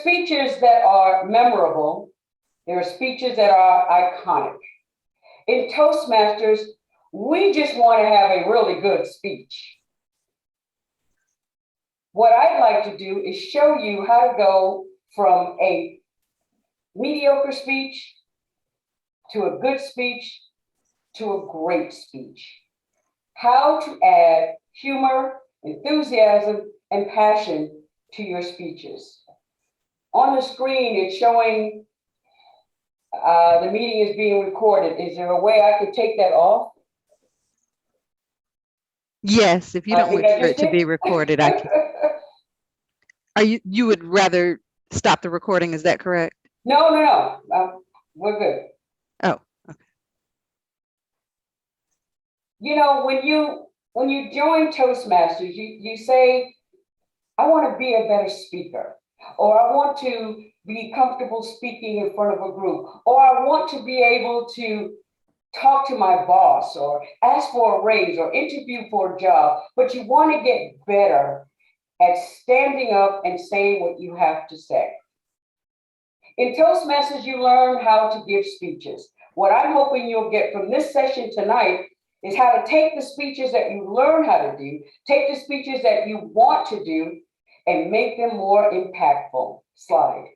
speeches that are memorable. There are speeches that are iconic. In Toastmasters, we just want to have a really good speech. What I'd like to do is show you how to go from a mediocre speech to a good speech to a great speech. How to add humor, enthusiasm, and passion to your speeches. On the screen, it's showing the meeting is being recorded. Is there a way I could take that off? Yes, if you don't want for it to be recorded, I can. Are you would rather stop the recording? Is that correct? No. We're good. Oh, okay. You know, when you join Toastmasters, you say, I want to be a better speaker, or I want to be comfortable speaking in front of a group, or I want to be able to talk to my boss or ask for a raise or interview for a job, but you want to get better at standing up and saying what you have to say. In Toastmasters, you learn how to give speeches. What I'm hoping you'll get from this session tonight is how to take the speeches that you learn how to do, take the speeches that you want to do, and make them more impactful. Slide.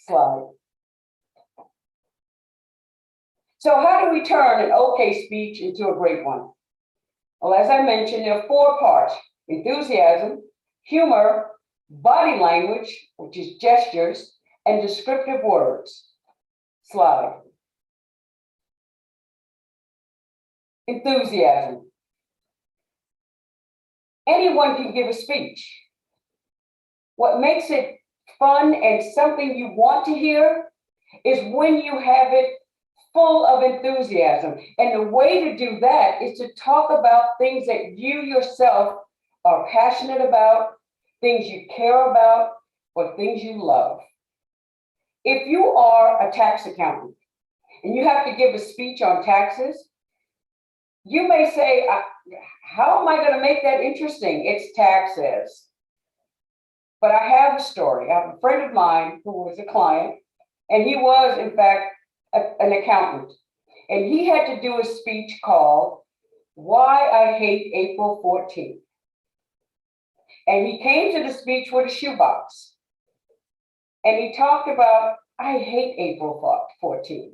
Slide. So how do we turn an okay speech into a great one? Well, as I mentioned, there are 4 parts: enthusiasm, humor, body language, which is gestures, and descriptive words. Slide. Enthusiasm. Anyone can give a speech. What makes it fun and something you want to hear is when you have it full of enthusiasm. And the way to do that is to talk about things that you yourself are passionate about, things you care about, or things you love. If you are a tax accountant and you have to give a speech on taxes, you may say, how am I going to make that interesting? It's taxes. But I have a story. I have a friend of mine who was a client, and he was, in fact, an accountant. And he had to do a speech called Why I Hate April 14th. And he came to the speech with a shoebox. And he talked about, I hate April 14th.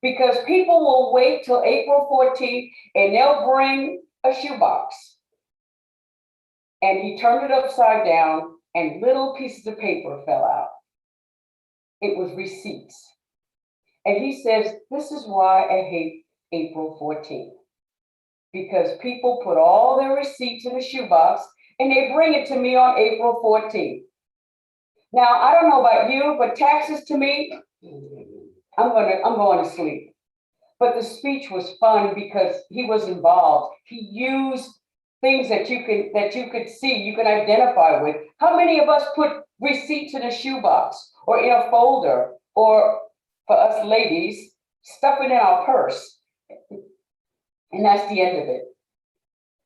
Because people will wait till April 14th and they'll bring a shoebox. And he turned it upside down and little pieces of paper fell out. It was receipts. And he says, this is why I hate April 14th. Because people put all their receipts in a shoebox and they bring it to me on April 14th. Now, I don't know about you, but taxes to me, I'm going to sleep. But the speech was fun because he was involved. He used things that you could see, you can identify with. How many of us put receipts in a shoebox or in a folder, or for us ladies, stuff it in our purse? And that's the end of it.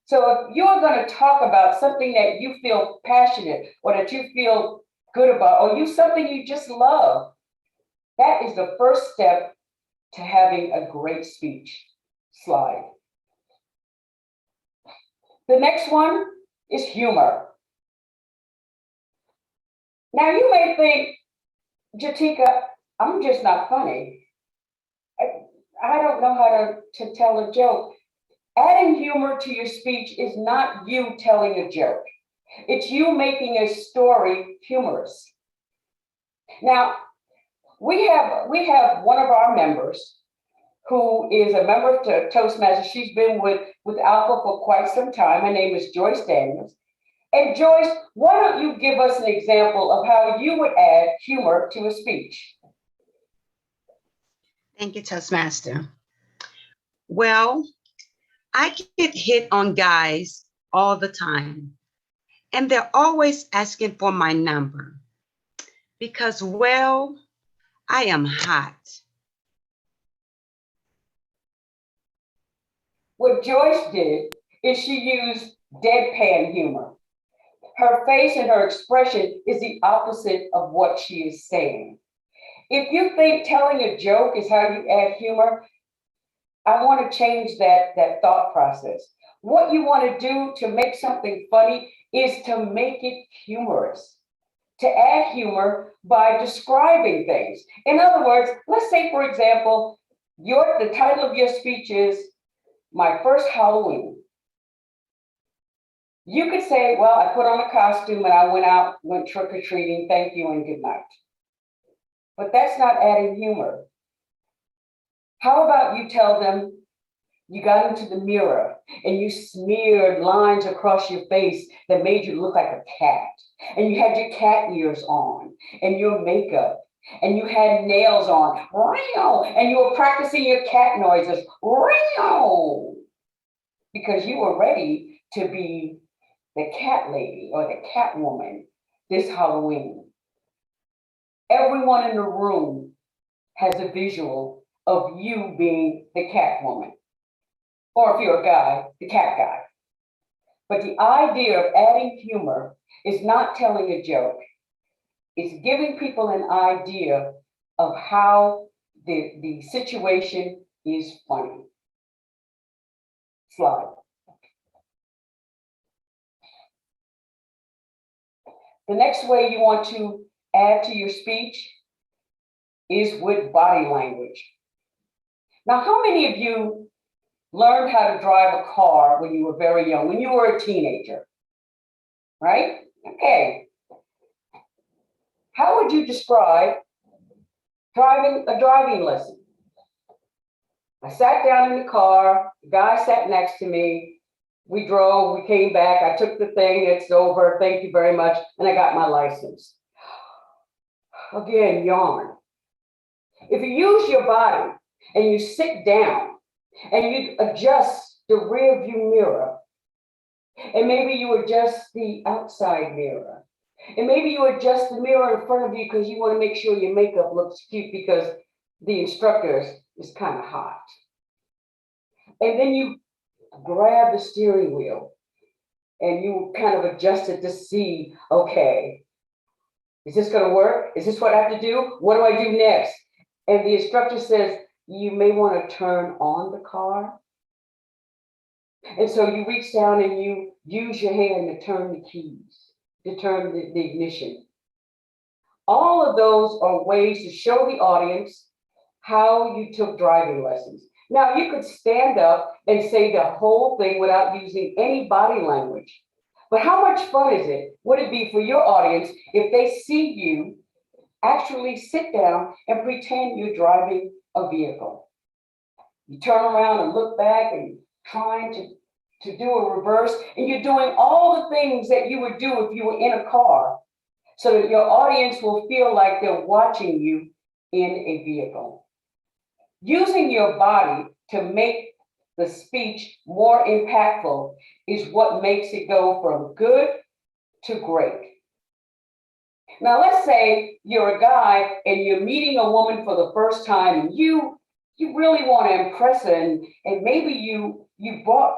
So if you're going to talk about something that you feel passionate or that you feel good about, or something you just love, that is the first step to having a great speech. Slide. The next one is humor. Now you may think, Jatika, I'm just not funny. I don't know how to tell a joke. Adding humor to your speech is not you telling a joke. It's you making a story humorous. Now, we have one of our members who is a member of Toastmasters. She's been with Alpha for quite some time. Her name is Joyce Daniels. And Joyce, why don't you give us an example of how you would add humor to a speech? Thank you, Toastmaster. Well, I get hit on guys all the time, and they're always asking for my number because, well, I am hot. What Joyce did is she used deadpan humor. Her face and her expression is the opposite of what she is saying. If you think telling a joke is how you add humor, I want to change that thought process. What you want to do to make something funny is to make it humorous, to add humor by describing things. In other words, let's say, for example, the title of your speech is My First Halloween. You could say, well, I put on a costume and I went trick-or-treating, thank you and good night. But that's not adding humor. How about you tell them you got into the mirror and you smeared lines across your face that made you look like a cat, and you had your cat ears on and your makeup, and you had nails on, and you were practicing your cat noises, because you were ready to be the cat lady or the cat woman this Halloween. Everyone in the room has a visual of you being the cat woman. Or if you're a guy, the cat guy. But the idea of adding humor is not telling a joke. It's giving people an idea of how the situation is funny. Slide. The next way you want to add to your speech is with body language. Now, how many of you learned how to drive a car when you were very young, when you were a teenager? Right? Okay. How would you describe a driving lesson? I sat down in the car, the guy sat next to me, we drove, we came back, I took the thing, it's over, thank you very much, and I got my license. Again, yawn. If you use your body and you sit down and you adjust the rear view mirror, and maybe you adjust the outside mirror, and maybe you adjust the mirror in front of you because you want to make sure your makeup looks cute because the instructor is kind of hot. And then you grab the steering wheel and you kind of adjust it to see, okay, is this going to work? Is this what I have to do? What do I do next? And the instructor says, you may want to turn on the car. And so you reach down and you use your hand to turn the keys, to turn the ignition. All of those are ways to show the audience how you took driving lessons. Now, you could stand up and say the whole thing without using any body language. But how much fun would it be for your audience if they see you actually sit down and pretend you're driving a vehicle? You turn around and look back and trying to do a reverse, and you're doing all the things that you would do if you were in a car, so that your audience will feel like they're watching you in a vehicle. Using your body to make the speech more impactful is what makes it go from good to great. Now, let's say you're a guy and you're meeting a woman for the first time, and you really want to impress her, and maybe you bought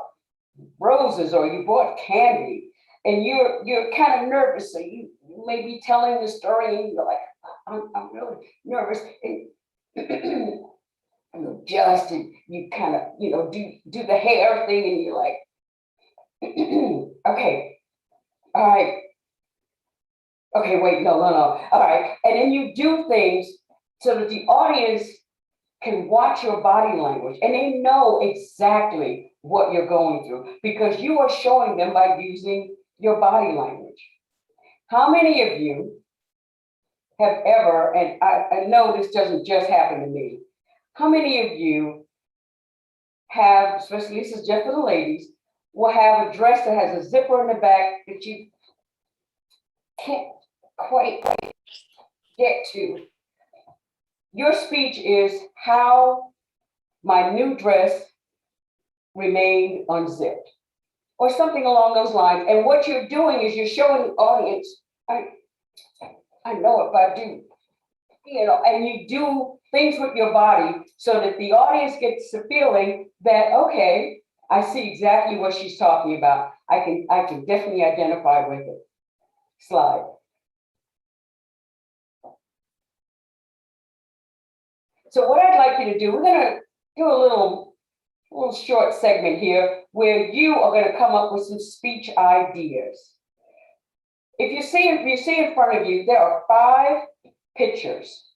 roses or you bought candy, and you're kind of nervous, so you may be telling the story and you're like, I'm really nervous, and you adjust and you kind of do the hair thing, and you're like, okay, all right, okay, wait, no, all right, and then you do things so that the audience can watch your body language and they know exactly what you're going through because you are showing them by using your body language. How many of you have ever, and I know this doesn't just happen to me, how many of you have, especially this is just for the ladies, will have a dress that has a zipper in the back that you can't quite get to? Your speech is how my new dress remained unzipped, or something along those lines. And what you're doing is you're showing the audience, I know if I do, and you do things with your body so that the audience gets the feeling that, okay, I see exactly what she's talking about. I can definitely identify with it. Slide. So what I'd like you to do, we're gonna do a little short segment here where you are gonna come up with some speech ideas. If you see in front of you, there are 5 pictures.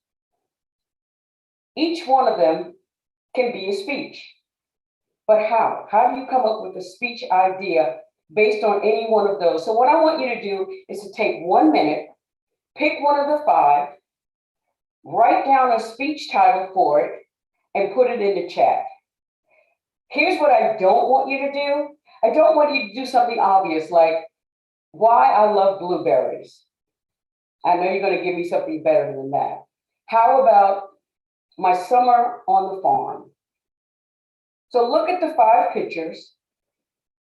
Each one of them can be a speech. But how? How do you come up with a speech idea based on any one of those? So what I want you to do is to take 1 minute, pick one of the 5, write down a speech title for it, and put it in the chat. Here's what I don't want you to do. I don't want you to do something obvious like why I love blueberries. I know you're going to give me something better than that. How about my summer on the farm? So look at the 5 pictures,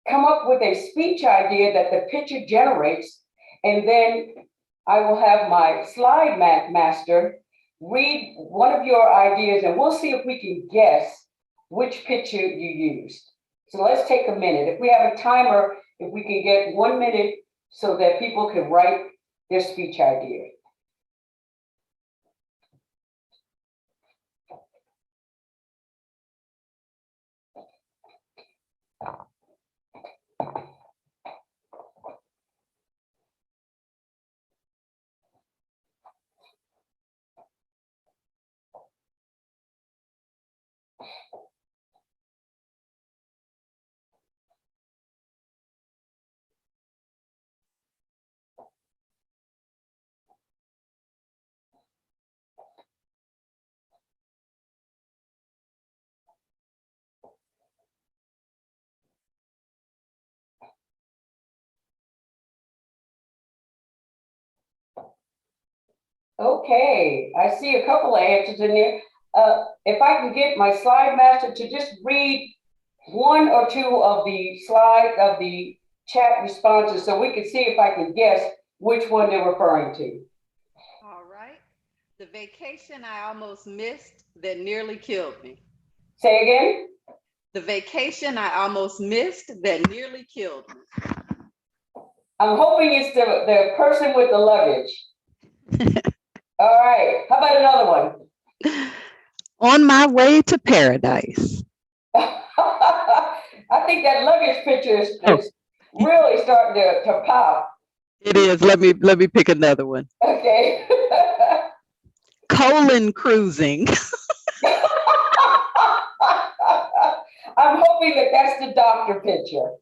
come up with a speech idea that the picture generates, and then I will have my slide master read one of your ideas, and we'll see if we can guess which picture you used. So let's take a minute. If we have a timer, if we can get 1 minute so that people can write their speech idea. Okay, I see a couple of answers in there. If I can get my slide master to just read 1 or 2 of the chat responses so we can see if I can guess which one they're referring to. All right. The vacation I almost missed that nearly killed me. Say again? The vacation I almost missed that nearly killed me. I'm hoping it's the person with the luggage. All right, how about another one? On my way to paradise. I think that luggage picture is really starting to pop. It is. Let me pick another one. Okay. Colon cruising. I'm hoping that that's the doctor picture.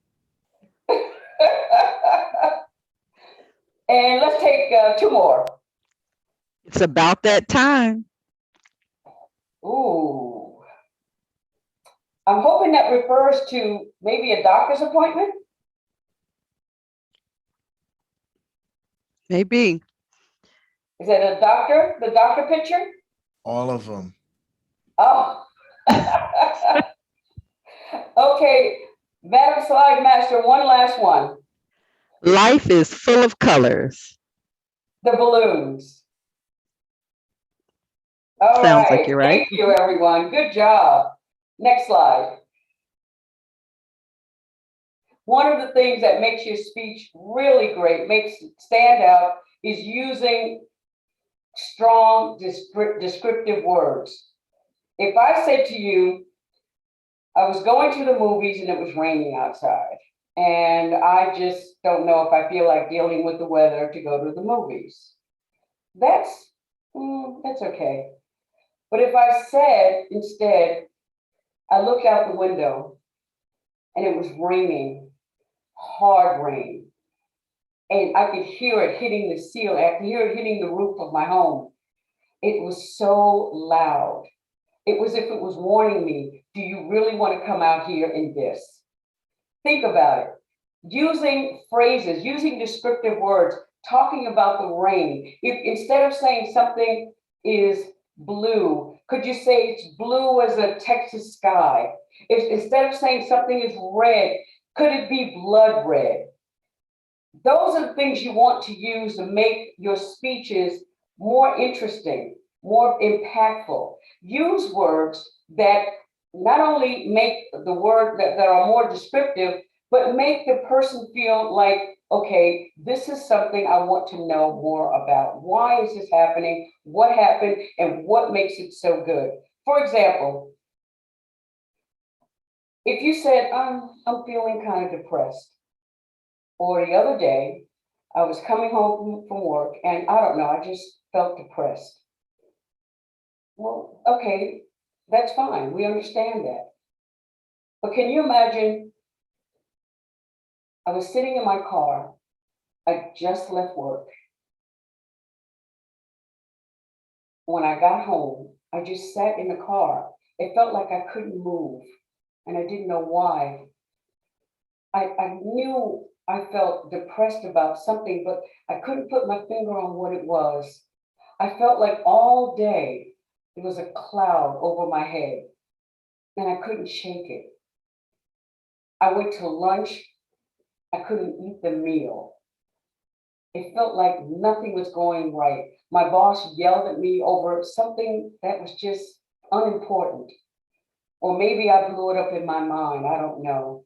And let's take 2 more. It's about that time. Ooh. I'm hoping that refers to maybe a doctor's appointment. Maybe. Is it a doctor? The doctor picture? All of them. Oh. Okay, Madam Slide Master, one last one. Life is full of colors. The balloons. All Sounds right. like you're right. Thank you, everyone. Good job. Next slide. One of the things that makes your speech really great, makes it stand out, is using strong descriptive words. If I said to you, I was going to the movies and it was raining outside, and I just don't know if I feel like dealing with the weather to go to the movies. That's okay. But if I said instead, I looked out the window and it was raining, hard rain, and I could hear it hitting the ceiling, I could hear it hitting the roof of my home. It was so loud. It was as if it was warning me, do you really want to come out here in this? Think about it. Using phrases, using descriptive words, talking about the rain. If instead of saying something is blue, could you say it's blue as a Texas sky? If instead of saying something is red, could it be blood red? Those are the things you want to use to make your speeches more interesting, more impactful. Use words that not only make the word that are more descriptive, but make the person feel like, okay, this is something I want to know more about. Why is this happening? What happened? And what makes it so good? For example, if you said, I'm feeling kind of depressed, or the other day, I was coming home from work and I don't know, I just felt depressed. Well, okay, that's fine. We understand that. But can you imagine? I was sitting in my car. I just left work. When I got home, I just sat in the car. It felt like I couldn't move, and I didn't know why. I knew I felt depressed about something, but I couldn't put my finger on what it was. I felt like all day there was a cloud over my head, and I couldn't shake it. I went to lunch. I couldn't eat the meal. It felt like nothing was going right. My boss yelled at me over something that was just unimportant. Or maybe I blew it up in my mind. I don't know.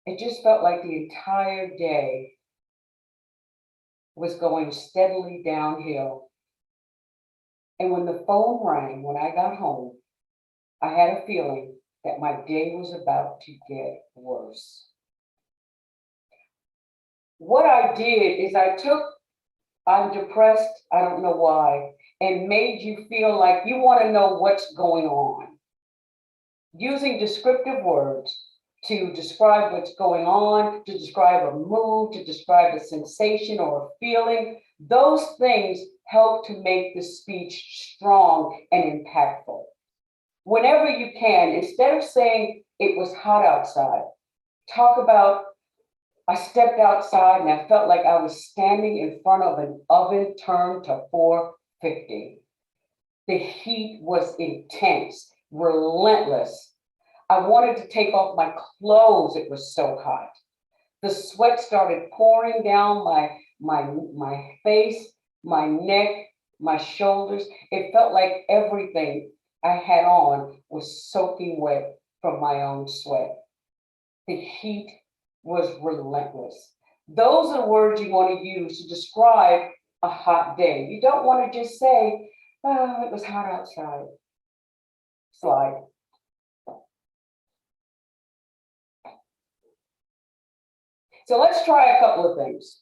It just felt like the entire day was going steadily downhill. And when the phone rang, when I got home, I had a feeling that my day was about to get worse. What I did is I took, I'm depressed, I don't know why, and made you feel like you want to know what's going on. Using descriptive words to describe what's going on, to describe a mood, to describe a sensation or a feeling, those things help to make the speech strong and impactful. Whenever you can, instead of saying it was hot outside, talk about I stepped outside and I felt like I was standing in front of an oven turned to 450. The heat was intense, relentless. I wanted to take off my clothes. It was so hot. The sweat started pouring down my face, my neck, my shoulders. It felt like everything I had on was soaking wet from my own sweat. The heat was relentless. Those are the words you want to use to describe a hot day. You don't want to just say, oh, it was hot outside. Slide. So let's try a couple of things.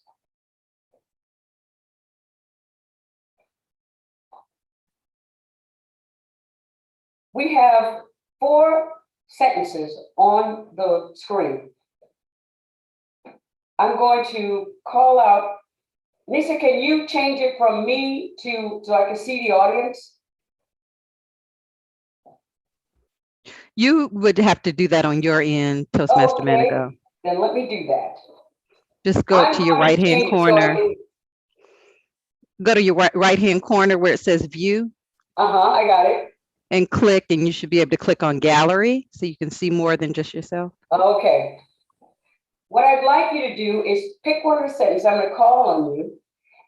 We have 4 sentences on the screen. I'm going to call out, Lisa, can you change it from me to so I can see the audience? You would have to do that on your end, Toastmaster Okay, Manigault. then let me do that. Just go to your right-hand corner. Go to your right-hand corner where it says view. I got it. And click, and you should be able to click on gallery so you can see more than just yourself. Okay. What I'd like you to do is pick one of the sentences. I'm going to call on you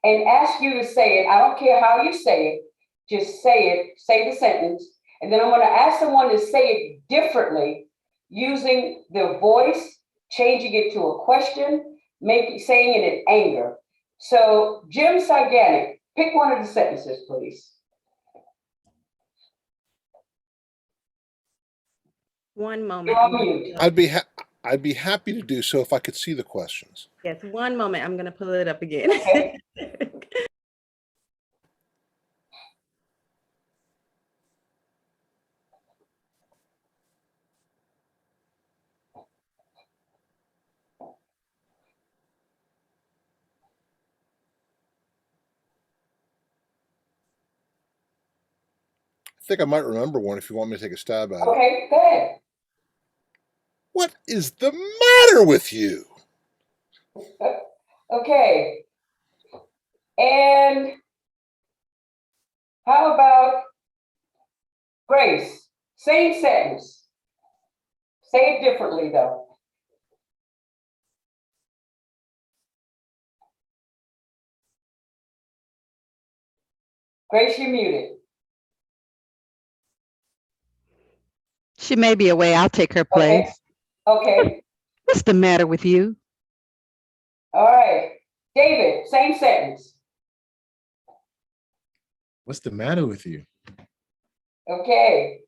and ask you to say it. I don't care how you say it. Just say it. Say the sentence. And then I'm going to ask someone to say it differently using their voice, changing it to a question, saying it in anger. So, Jim Sarganic, pick one of the sentences, please. One moment. You're on mute. I'd be happy to do so if I could see the questions. Yes, one moment. I'm going to pull it up again. Okay. I think I might remember one if you want me to take a stab at it. Okay, go ahead. What is the matter with you? Okay. And how about Grace? Same sentence. Say it differently, though. Grace, you're muted. She may be away. I'll take her place. Okay. What's the matter with you? All right. David, same sentence. What's the matter with you? Okay.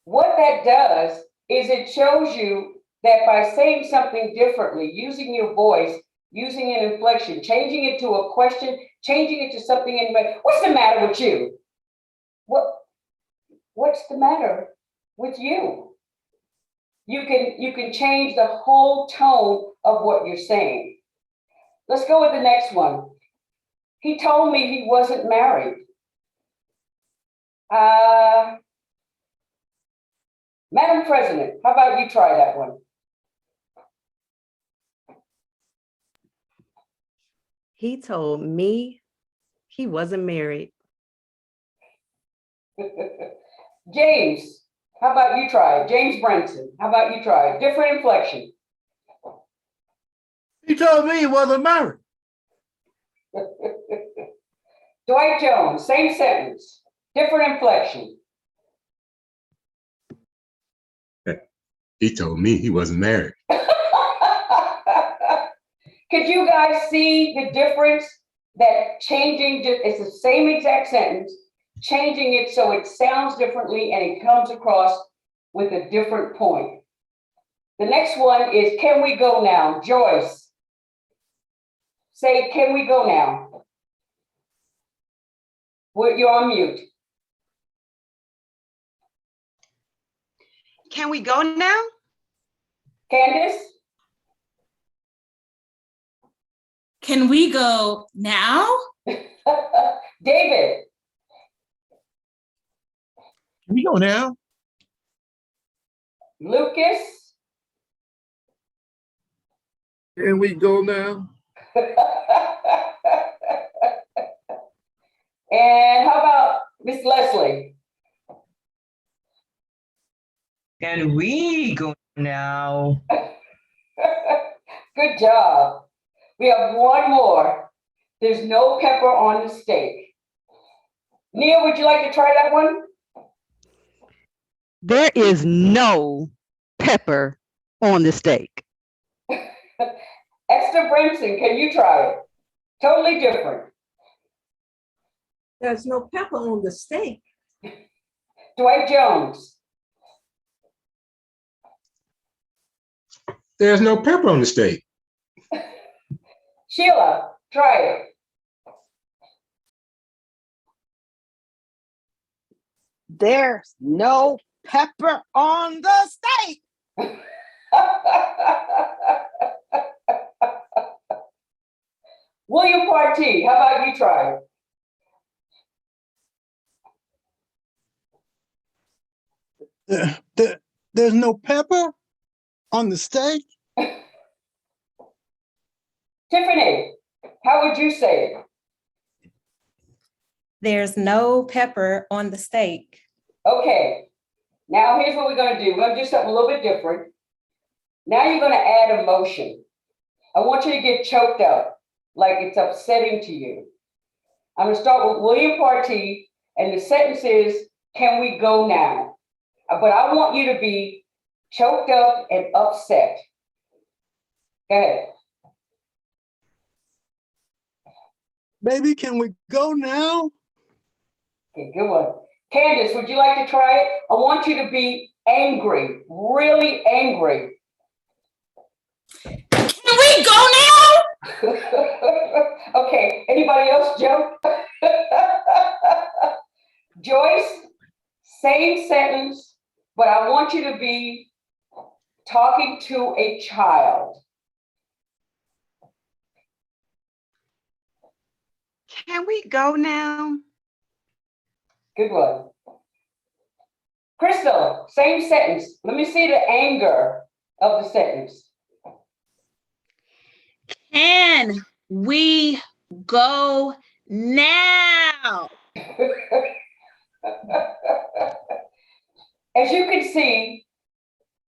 What that does is it shows you that by saying something differently, using your voice, using an inflection, changing it to a question, changing it to something in, what's the matter with you? What's the matter with you? You can change the whole tone of what you're saying. Let's go with the next one. He told me he wasn't married. Madam President, how about you try that one? He told me he wasn't married. James, how about you try it? James Branson, how about you try it? Different inflection. He told me he wasn't married. Dwight Jones, same sentence, different inflection. He told me he wasn't married. Could you guys see the difference that changing, it's the same exact sentence, changing it so it sounds differently and it comes across with a different point. The next one is, can we go now? Joyce, say, can we go now? You're on mute. Can we go now? Candace? Can we go now? David? Can we go now? Lucas? Can we go now? And how about Miss Leslie? Can we go now? Good job. We have one more. There's no pepper on the steak. Neil, would you like to try that one? There is no pepper on the steak. Esther Brimson, can you try it? Totally different. There's no pepper on the steak. Dwight Jones. There's no pepper on the steak. Sheila, try it. There's no pepper on the steak. William Partee, how about you try it? There's no pepper on the steak? Tiffany, how would you say it? There's no pepper on the steak. Okay, now here's what we're gonna do. We're gonna do something a little bit different. Now you're gonna add emotion. I want you to get choked up, like it's upsetting to you. I'm gonna start with William Partee, and the sentence is, can we go now? But I want you to be choked up and upset. Go ahead. Baby, can we go now? Okay, good one. Candace, would you like to try it? I want you to be angry, really angry. Can we go now? Okay, anybody else jump? Joyce, same sentence, but I want you to be talking to a child. Can we go now? Good one. Crystal, same sentence. Let me see the anger of the sentence. Can we go now? As you can see,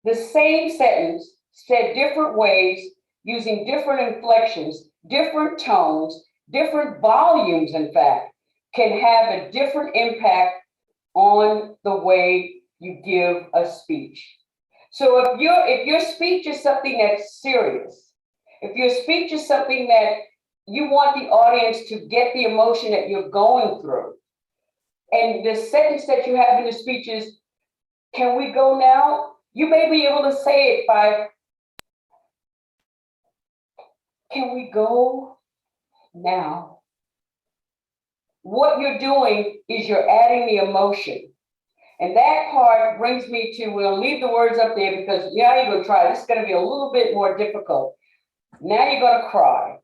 the same sentence said different ways, using different inflections, different tones, different volumes, in fact, can have a different impact on the way you give a speech. So if your speech is something that's serious, if your speech is something that you want the audience to get the emotion that you're going through, and the sentence that you have in the speech is, "Can we go now?" You may be able to say it by, "Can we go now?" What you're doing is you're adding the emotion. And that part brings me to, we'll leave the words up there because yeah, you're gonna try. This is gonna be a little bit more difficult. Now you're gonna cry.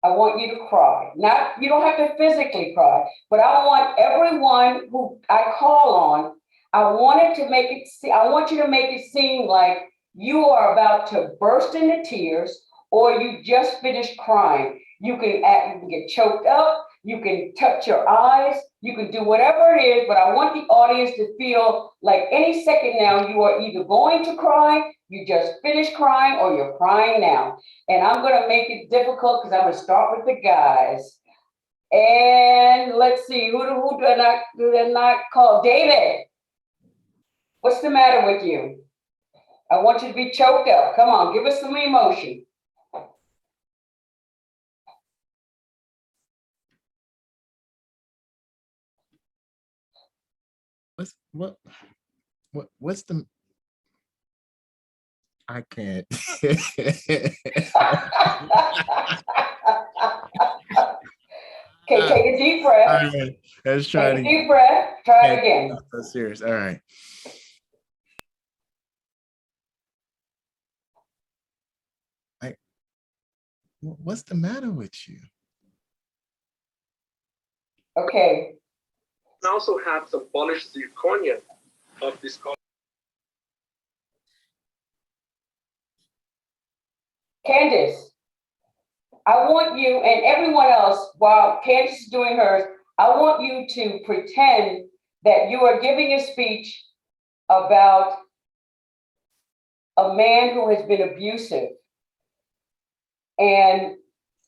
I want you to cry. Not, you don't have to physically cry, but I want everyone who I call on, I want you to make it seem like you are about to burst into tears or you just finished crying. You can get choked up, you can touch your eyes, you can do whatever it is, but I want the audience to feel like any second now you are either going to cry, you just finished crying, or you're crying now. And I'm gonna make it difficult because I'm gonna start with the guys. And let's see, who do they not call? David, what's the matter with you? I want you to be choked up. Come on, give us some emotion. What's the I can't. Okay, take a deep breath. All right, let's try Take a deep breath. Try it again. So serious. All right. What's the matter with you? Okay. We also have some polished zirconia of this color. Candace, I want you and everyone else, while Candace is doing hers, I want you to pretend that you are giving a speech about a man who has been abusive. And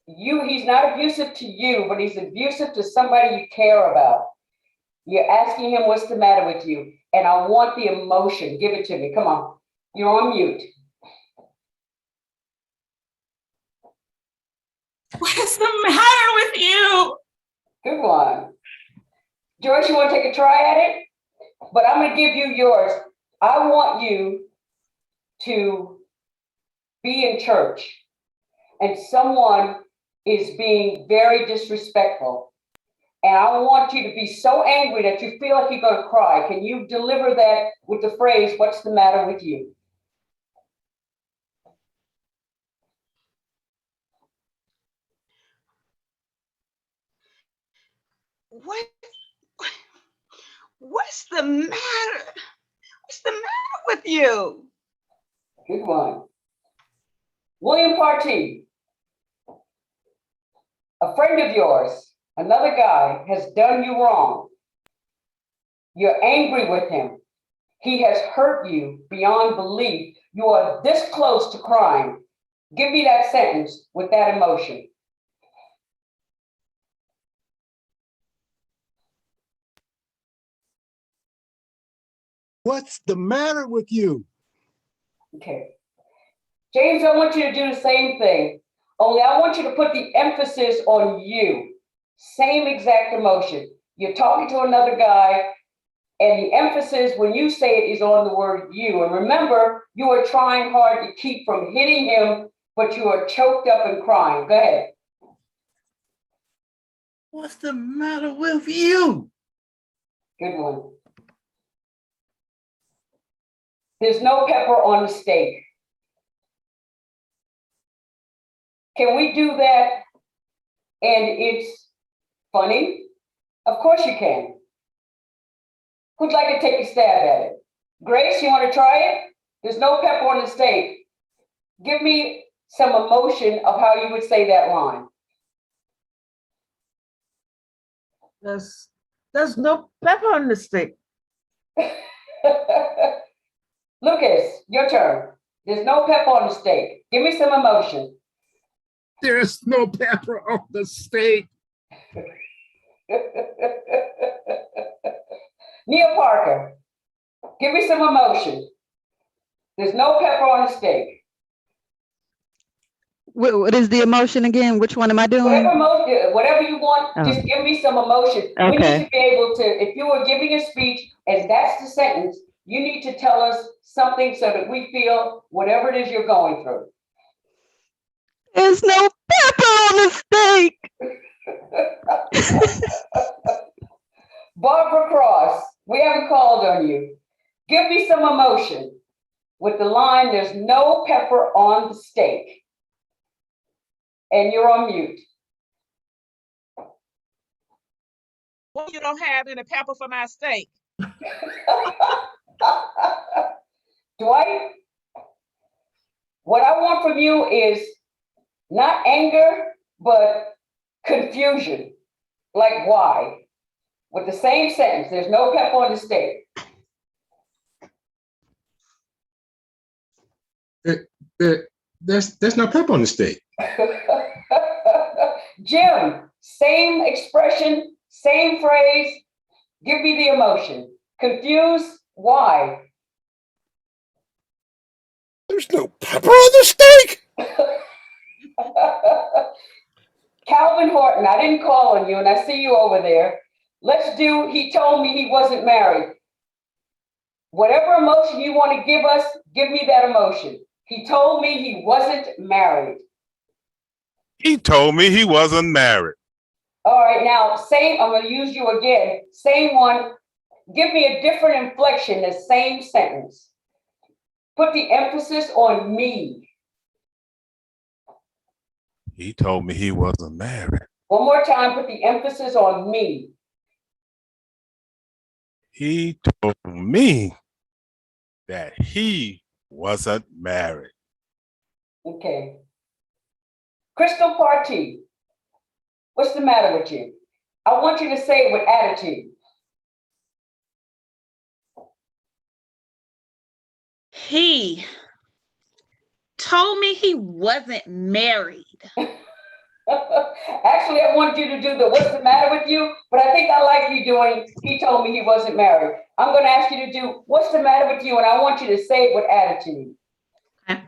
he's not abusive to you, but he's abusive to somebody you care about. You're asking him, what's the matter with you? And I want the emotion. Give it to me. Come on. You're on mute. What's the matter with you? Good one. Joyce, you want to take a try at it? But I'm going to give you yours. I want you to be in church and someone is being very disrespectful. And I want you to be so angry that you feel like you're going to cry. Can you deliver that with the phrase, what's the matter with you? What's the matter? What's the matter with you? Good one. William Partee, a friend of yours, another guy has done you wrong. You're angry with him. He has hurt you beyond belief. You are this close to crying. Give me that sentence with that emotion. What's the matter with you? Okay. James, I want you to do the same thing, only I want you to put the emphasis on you. Same exact emotion. You're talking to another guy, and the emphasis when you say it is on the word you. And remember, you are trying hard to keep from hitting him, but you are choked up and crying. Go ahead. What's the matter with you? Good one. There's no pepper on the steak. Can we do that and it's funny? Of course you can. Who'd like to take a stab at it? Grace, you want to try it? There's no pepper on the steak. Give me some emotion of how you would say that line. There's no pepper on the steak. Lucas, your turn. There's no pepper on the steak. Give me some emotion. There's no pepper on the steak. Neil Parker, Give me some emotion. There's no pepper on the steak. What is the emotion again? Which one am I doing? Whatever you want, just give me some emotion. We need to be able to, if you were giving a speech and that's the sentence, you need to tell us something so that we feel whatever it is you're going through. There's no pepper on the steak. Barbara Cross, we haven't called on you. Give me some emotion with the line, there's no pepper on the steak. And you're on mute. Well, you don't have any pepper for my steak. Dwight, what I want from you is not anger, but confusion. Like why? With the same sentence, there's no pepper on the steak. There's no pepper on the steak. Jim, same expression, same phrase. Give me the emotion. Confused, why? There's no pepper on the steak. Calvin Horton, I didn't call on you and I see you over there. Let's do, he told me he wasn't married. Whatever emotion you want to give us, give me that emotion. He told me he wasn't married. He told me he wasn't married. All right, now, same, I'm going to use you again. Same one. Give me a different inflection, the same sentence. Put the emphasis on me. He told me he wasn't married. One more time, put the emphasis on me. He told me that he wasn't married. Okay. Crystal Party, what's the matter with you? I want you to say it with attitude. He told me he wasn't married. Actually, I wanted you to do the what's the matter with you, but I think I like you doing, he told me he wasn't married. I'm going to ask you to do what's the matter with you, and I want you to say it with attitude. Okay.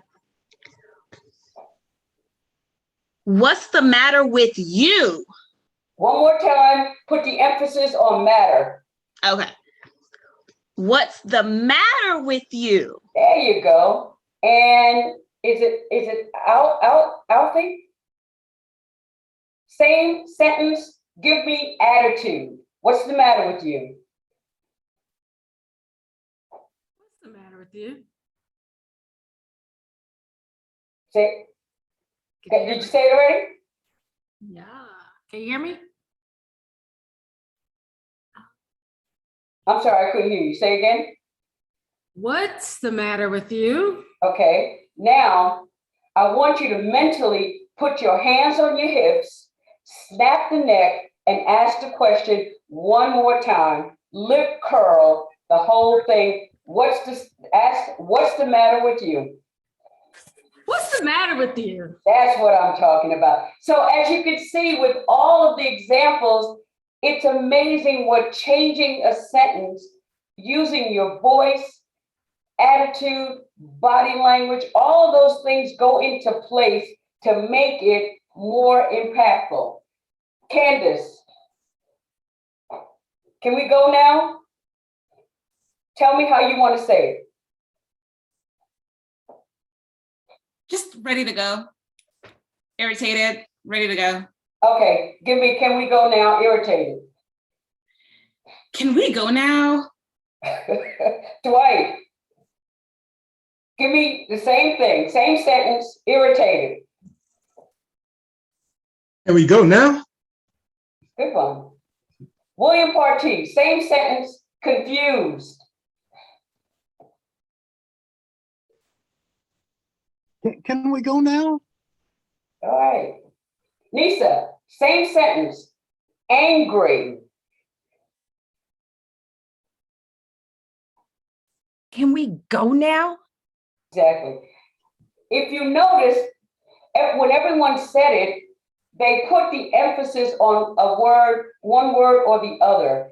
What's the matter with you? One more time, put the emphasis on matter. Okay. What's the matter with you? There you go. And is it Alfie? Same sentence, give me attitude. What's the matter with you? What's the matter with you? Say, did you say it already? Yeah. Can you hear me? I'm sorry, I couldn't hear you. Say again. What's the matter with you? Okay. Now, I want you to mentally put your hands on your hips, snap the neck, and ask the question one more time. Lip curl, the whole thing. What's the matter with you? What's the matter with you? That's what I'm talking about. So as you can see with all of the examples, it's amazing what changing a sentence using your voice, attitude, body language, all of those things go into place to make it more impactful. Candace, can we go now? Tell me how you want to say it. Just ready to go. Irritated, ready to go. Okay, can we go now? Irritated. Can we go now? Dwight, give me the same thing, same sentence, irritated. Can we go now? Good one. William Partee, same sentence, confused. Can we go now? All right. Nisa, same sentence, angry. Can we go now? Exactly. If you notice, when everyone said it, they put the emphasis on a word, one word or the other.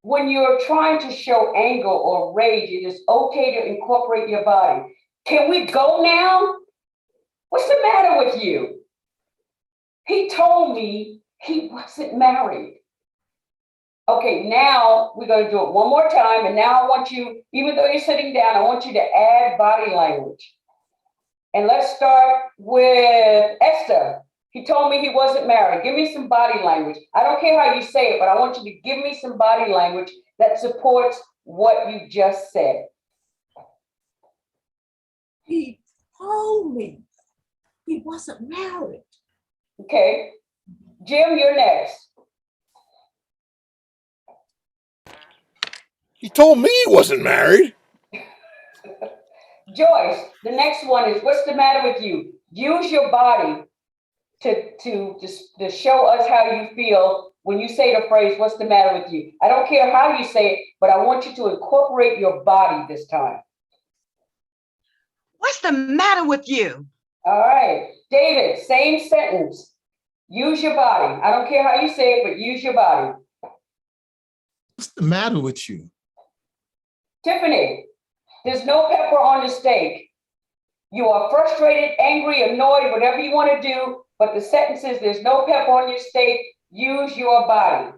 when you're trying to show anger or rage, it is okay to incorporate your body. Can we go now? What's the matter with you? He told me he wasn't married. Okay, now we're going to do it one more time. And now I want you, even though you're sitting down, I want you to add body language. And let's start with Esther. He told me he wasn't married. Give me some body language. I don't care how you say it, but I want you to give me some body language that supports what you just said. He told me he wasn't married. Okay. Jim, you're next. He told me he wasn't married. Joyce, the next one is, what's the matter with you? Use your body to show us how you feel when you say the phrase, what's the matter with you? I don't care how you say it, but I want you to incorporate your body this time. What's the matter with you? All right. David, same sentence. Use your body. I don't care how you say it, but use your body. What's the matter with you? Tiffany, there's no pepper on the steak. You are frustrated, angry, annoyed, whatever you want to do, but the sentence is, there's no pepper on your steak. Use your body.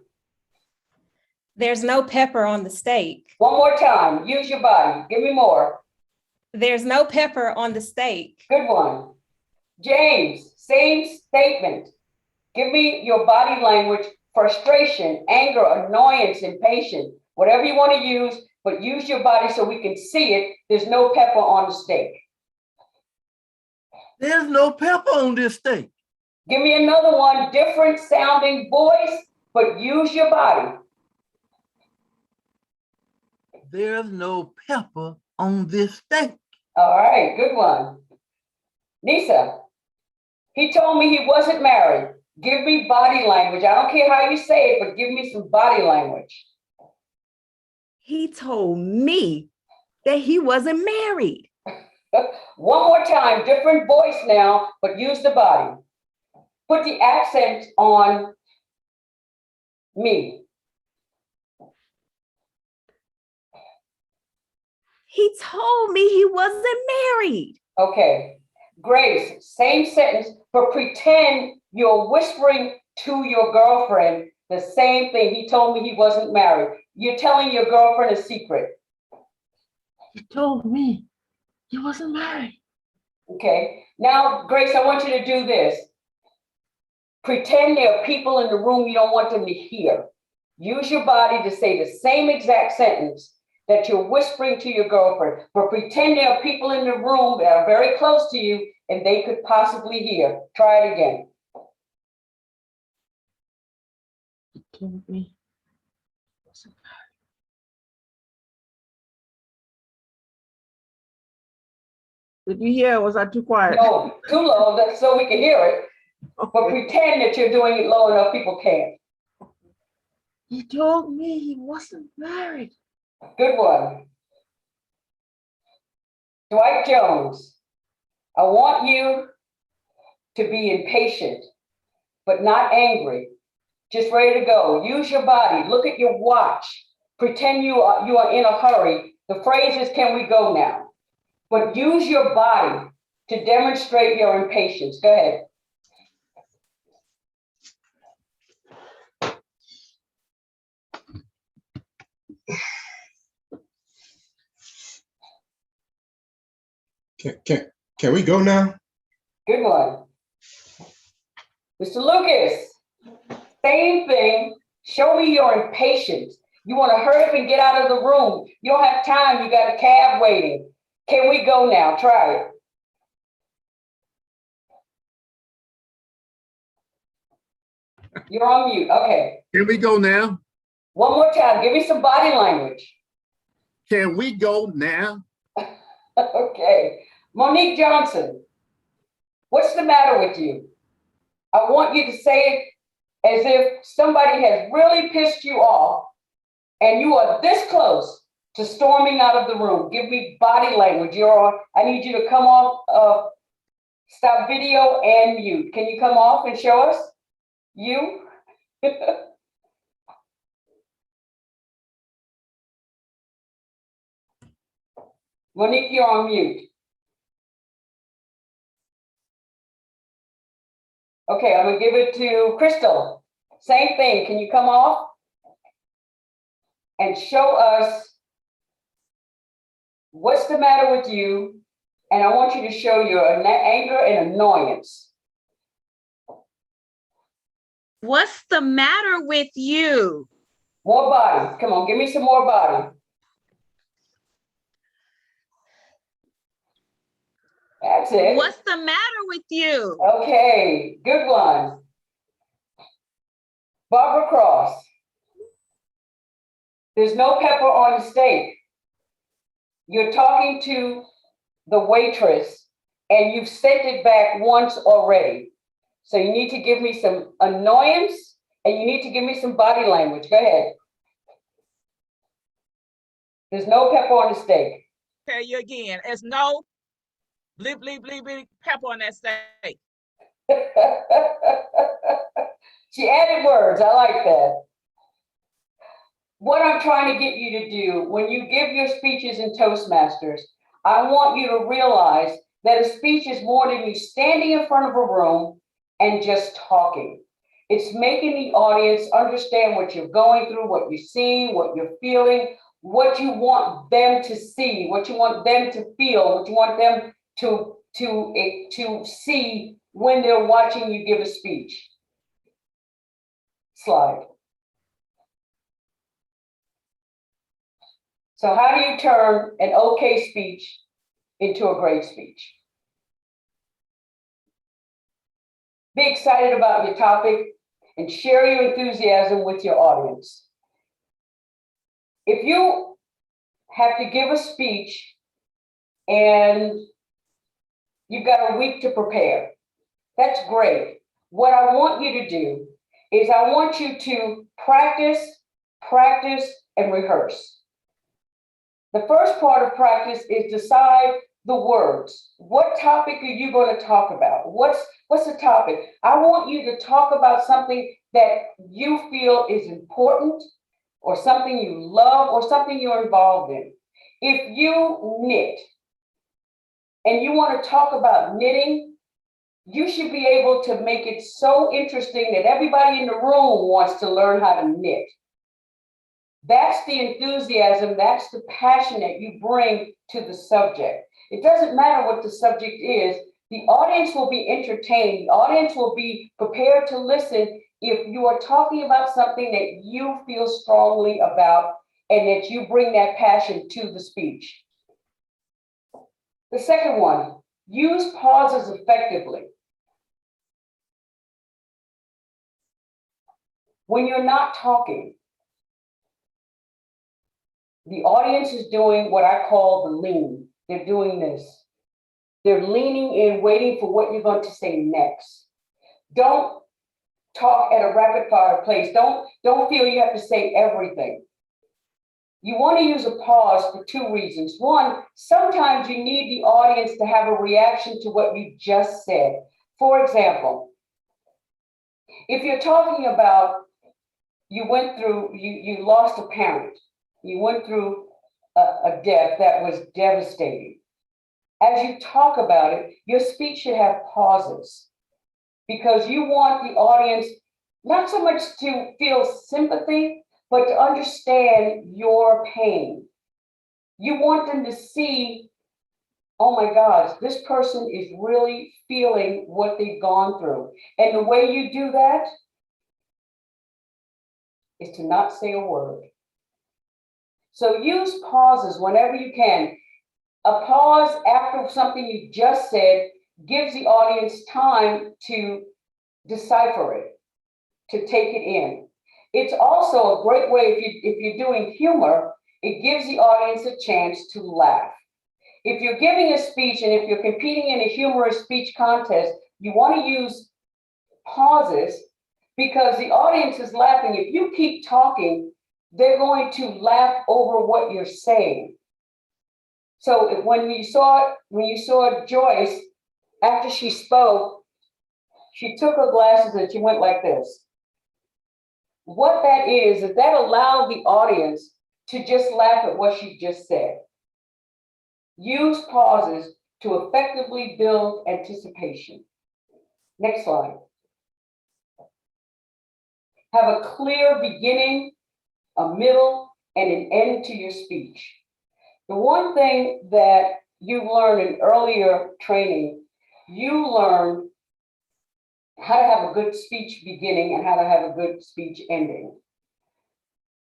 There's no pepper on the steak. One more time. Use your body. Give me more. There's no pepper on the steak. Good one. James, same statement. Give me your body language, frustration, anger, annoyance, impatience, whatever you want to use, but use your body so we can see it. There's no pepper on the steak. There's no pepper on this steak. Give me another one, different sounding voice, but use your body. There's no pepper on this steak. All right, good one. Nisa, he told me he wasn't married. Give me body language. I don't care how you say it, but give me some body language. He told me that he wasn't married. One more time, different voice now, but use the body. Put the accent on me. He told me he wasn't married. Okay. Grace, same sentence, but pretend you're whispering to your girlfriend the same thing. He told me he wasn't married. You're telling your girlfriend a secret. He told me he wasn't married. Okay. Now, Grace, I want you to do this. Pretend there are people in the room you don't want them to hear. Use your body to say the same exact sentence that you're whispering to your girlfriend, but pretend there are people in the room that are very close to you and they could possibly hear. Try it again. He told me he wasn't married. Did you hear? Or was I too quiet? No, too low, so we can hear it. Okay. But pretend that you're doing it low enough people can't. He told me he wasn't married. Good one. Dwight Jones, I want you to be impatient, but not angry. Just ready to go. Use your body. Look at your watch. Pretend you are in a hurry. The phrase is, can we go now? But use your body to demonstrate your impatience. Go ahead. Can we go now? Good one. Mr. Lucas, same thing. Show me your impatience. You want to hurry up and get out of the room. You don't have time. You got a cab waiting. Can we go now? Try it. You're on mute. Okay. Can we go now? One more time. Give me some body language. Can we go now? Okay. Monique Johnson, what's the matter with you? I want you to say it as if somebody has really pissed you off and you are this close to storming out of the room. Give me body language. I need you to come off, stop video and mute. Can you come off and show us? You? Monique, you're on mute. Okay, I'm gonna give it to Crystal. Same thing. Can you come off and show us what's the matter with you? And I want you to show your anger and annoyance. What's the matter with you? More body. Come on, give me some more body. That's it. What's the matter with you? Okay, good one. Barbara Cross. There's no pepper on the steak. You're talking to the waitress and you've sent it back once already. So you need to give me some annoyance and you need to give me some body language. Go ahead. There's no pepper on the steak. Tell you again, there's no bleep, bleep, bleep, bleep pepper on that steak. She added words. I like that. What I'm trying to get you to do when you give your speeches in Toastmasters, I want you to realize that a speech is more than you standing in front of a room and just talking. It's making the audience understand what you're going through, what you're seeing, what you're feeling, what you want them to see, what you want them to feel, what you want them to see when they're watching you give a speech. Slide. So how do you turn an okay speech into a great speech? Be excited about your topic and share your enthusiasm with your audience. If you have to give a speech and you've got a week to prepare, that's great. What I want you to do is I want you to practice, practice, and rehearse. The first part of practice is decide the words. What topic are you going to talk about? What's the topic? I want you to talk about something that you feel is important or something you love or something you're involved in. If you knit and you want to talk about knitting, you should be able to make it so interesting that everybody in the room wants to learn how to knit. That's the enthusiasm, that's the passion that you bring to the subject. It doesn't matter what the subject is, the audience will be entertained, the audience will be prepared to listen if you are talking about something that you feel strongly about and that you bring that passion to the speech. The second one, use pauses effectively. When you're not talking, the audience is doing what I call the lean. They're doing this. They're leaning in, waiting for what you're going to say next. Don't talk at a rapid fire pace. Don't feel you have to say everything. You want to use a pause for two reasons. One, sometimes you need the audience to have a reaction to what you just said. For example, if you're talking about you lost a parent, you went through a death that was devastating. As you talk about it, your speech should have pauses because you want the audience not so much to feel sympathy, but to understand your pain. You want them to see, oh my gosh, this person is really feeling what they've gone through. And the way you do that is to not say a word. So use pauses whenever you can. A pause after something you just said gives the audience time to decipher it, to take it in. It's also a great way, if you're doing humor, it gives the audience a chance to laugh. If you're giving a speech and if you're competing in a humorous speech contest, you want to use pauses because the audience is laughing. If you keep talking, they're going to laugh over what you're saying. So when you saw Joyce, after she spoke, she took her glasses and she went like this. What that is that allowed the audience to just laugh at what she just said. Use pauses to effectively build anticipation. Next slide. Have a clear beginning, a middle, and an end to your speech. The one thing that you learned in earlier training, you learned how to have a good speech beginning and how to have a good speech ending.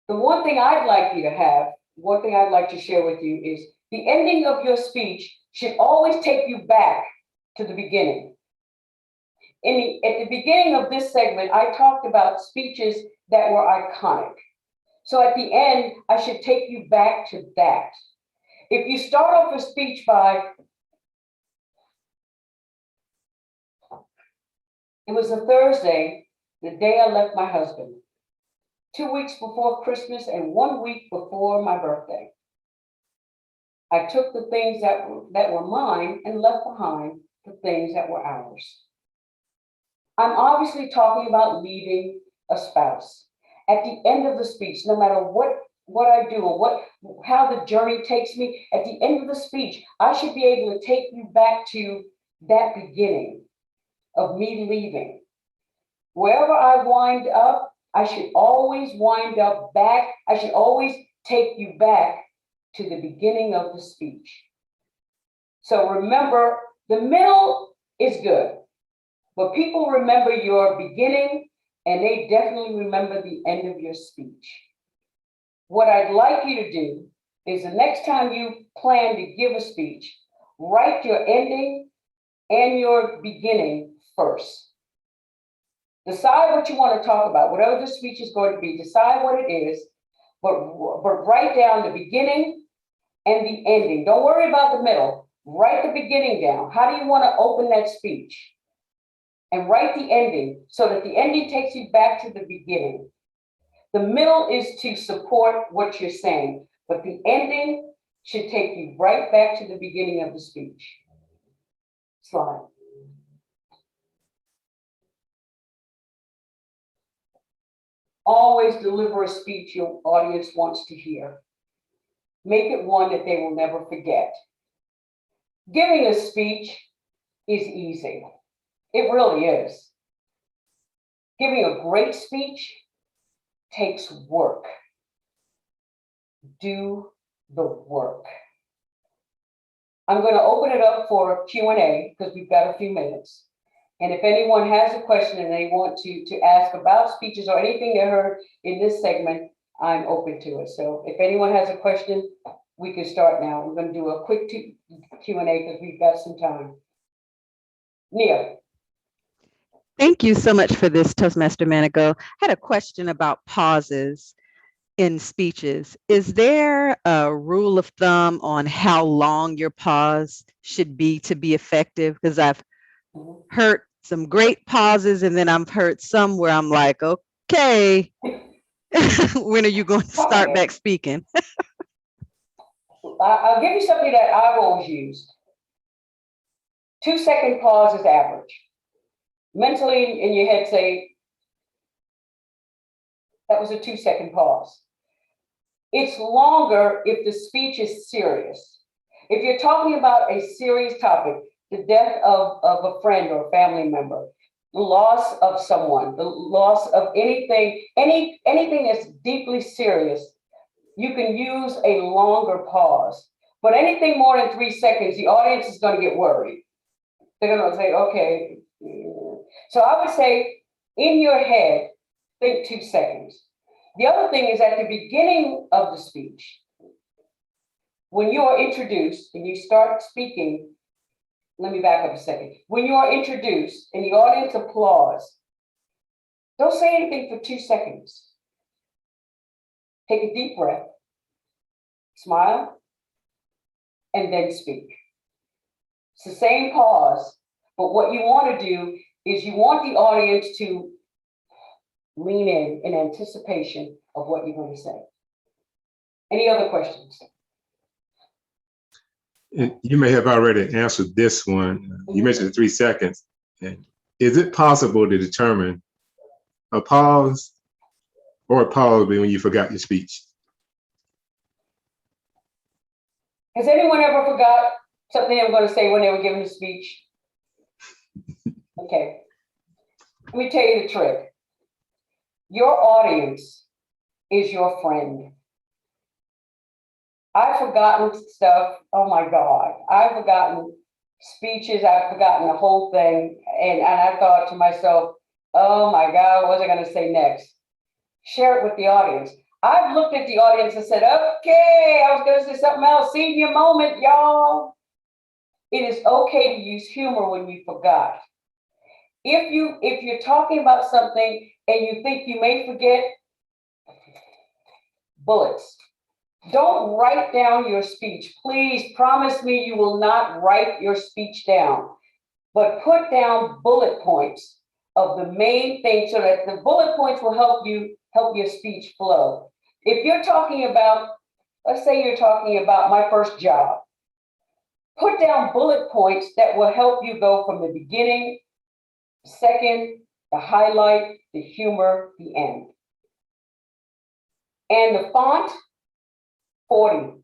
The one thing I'd like you to have, one thing I'd like to share with you is the ending of your speech should always take you back to the beginning. At the beginning of this segment, I talked about speeches that were iconic. So at the end, I should take you back to that. If you start off a speech by, it was a Thursday, the day I left my husband, 2 weeks before Christmas and 1 week before my birthday. I took the things that were mine and left behind the things that were ours. I'm obviously talking about leaving a spouse. At the end of the speech, no matter what I do or how the journey takes me, at the end of the speech, I should be able to take you back to that beginning of me leaving. Wherever I wind up, I should always wind up back. I should always take you back to the beginning of the speech. So remember, the middle is good, but people remember your beginning and they definitely remember the end of your speech. What I'd like you to do is the next time you plan to give a speech, write your ending and your beginning first. Decide what you want to talk about, whatever the speech is going to be, decide what it is, but write down the beginning and the ending. Don't worry about the middle. Write the beginning down. How do you want to open that speech? And write the ending so that the ending takes you back to the beginning. The middle is to support what you're saying, but the ending should take you right back to the beginning of the speech. Slide. Always deliver a speech your audience wants to hear. Make it one that they will never forget. Giving a speech is easy. It really is. Giving a great speech takes work. Do the work. I'm going to open it up for Q&A because we've got a few minutes. And if anyone has a question and they want to ask about speeches or anything they heard in this segment, I'm open to it. So if anyone has a question, we can start now. We're going to do a quick Q&A because we've got some time. Nia. Thank you so much for this, Toastmaster Manigault. I had a question about pauses in speeches. Is there a rule of thumb on how long your pause should be to be effective? Because I've heard some great pauses and then I've heard some where I'm like, okay, when are you going to start back speaking? I'll give you something that I've always used. 2-second pause is average. Mentally in your head say, that was a 2-second pause. It's longer if the speech is serious. If you're talking about a serious topic, the death of a friend or a family member, the loss of someone, the loss of anything that's deeply serious, you can use a longer pause. But anything more than 3 seconds, the audience is going to get worried. They're going to say, okay. So I would say in your head, think 2 seconds. The other thing is at the beginning of the speech, when you are introduced and you start speaking, let me back up a second. When you are introduced and the audience applauds, don't say anything for 2 seconds. Take a deep breath, smile, and then speak. It's the same pause, but what you want to do is you want the audience to lean in anticipation of what you're going to say. Any other questions? And you may have already answered this one. You mentioned the 3 seconds. And is it possible to determine a pause or a pause when you forgot your speech? Has anyone ever forgot something they were going to say when they were giving a speech? Okay. Let me tell you the trick. Your audience is your friend. I've forgotten stuff. Oh my God. I've forgotten speeches. I've forgotten the whole thing. And I thought to myself, oh my God, what was I going to say next? Share it with the audience. I've looked at the audience and said, okay, I was going to say something else. Senior moment, y'all. It is okay to use humor when you forgot. If you're talking about something and you think you may forget, bullets. Don't write down your speech. Please promise me you will not write your speech down, but put down bullet points of the main thing so that the bullet points will help your speech flow. If you're talking about, let's say you're talking about my first job, put down bullet points that will help you go from the beginning, second, the highlight, the humor, the end. And the font, 40.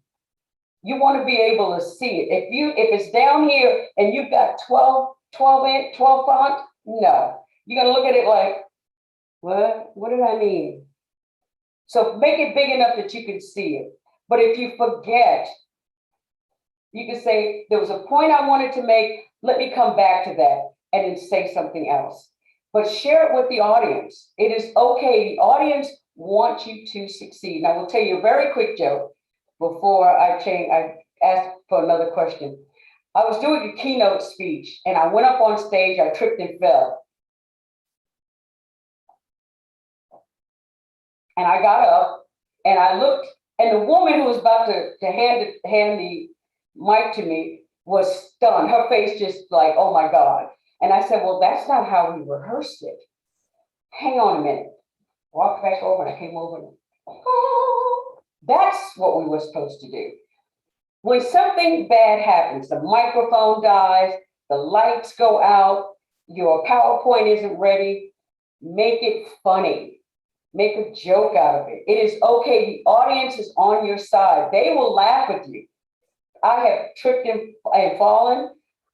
You want to be able to see it. If it's down here and you've got 12 font, no. You're gonna look at it like, what did I mean? So make it big enough that you can see it. But if you forget, you can say, there was a point I wanted to make, let me come back to that and then say something else. But share it with the audience. It is okay, the audience wants you to succeed. And I will tell you a very quick joke before I asked for another question. I was doing a keynote speech and I went up on stage, I tripped and fell. And I got up and I looked, and the woman who was about to hand the mic to me was stunned. Her face just like, oh my God. And I said, well, that's not how we rehearsed it. Hang on a minute. Walked back over and I came over. Oh, that's what we were supposed to do. When something bad happens, the microphone dies, the lights go out, your PowerPoint isn't ready, make it funny. Make a joke out of it. It is okay. The audience is on your side. They will laugh with you. I have tripped and fallen.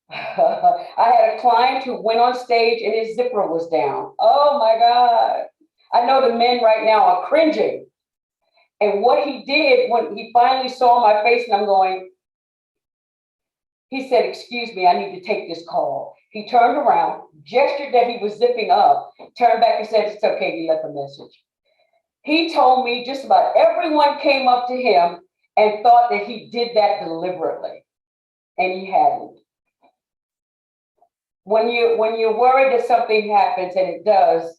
I had a client who went on stage and his zipper was down. Oh my God. I know the men right now are cringing. And what he did when he finally saw my face and I'm going, he said, excuse me, I need to take this call. He turned around, gestured that he was zipping up, turned back and said, it's okay, he left a message. He told me just about everyone came up to him and thought that he did that deliberately, and he hadn't. When you're worried that something happens, and it does,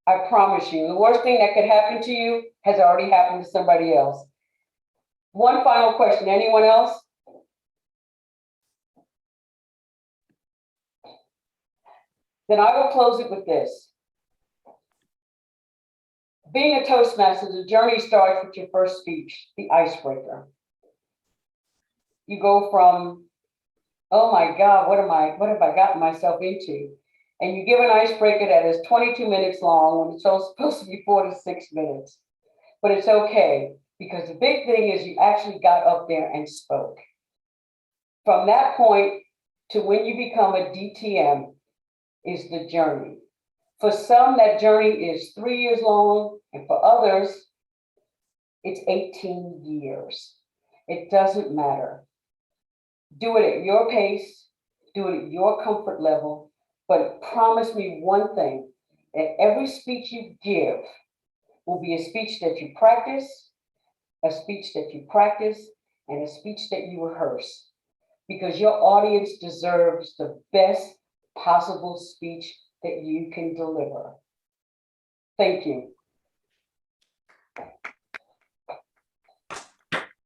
I promise you, the worst thing that could happen to you has already happened to somebody else. One final question, anyone else? Then I will close it with this. Being a Toastmaster, the journey starts with your first speech, the icebreaker. You go from, oh my God, what have I gotten myself into? And you give an icebreaker that is 22 minutes long when it's supposed to be 4 to 6 minutes. But it's okay, because the big thing is you actually got up there and spoke. From that point to when you become a DTM is the journey. For some, that journey is 3 years long, and for others, it's 18 years. It doesn't matter. Do it at your pace, do it at your comfort level, but promise me one thing, that every speech you give will be a speech that you practice, a speech that you practice, and a speech that you rehearse, because your audience deserves the best possible speech that you can deliver. Thank you.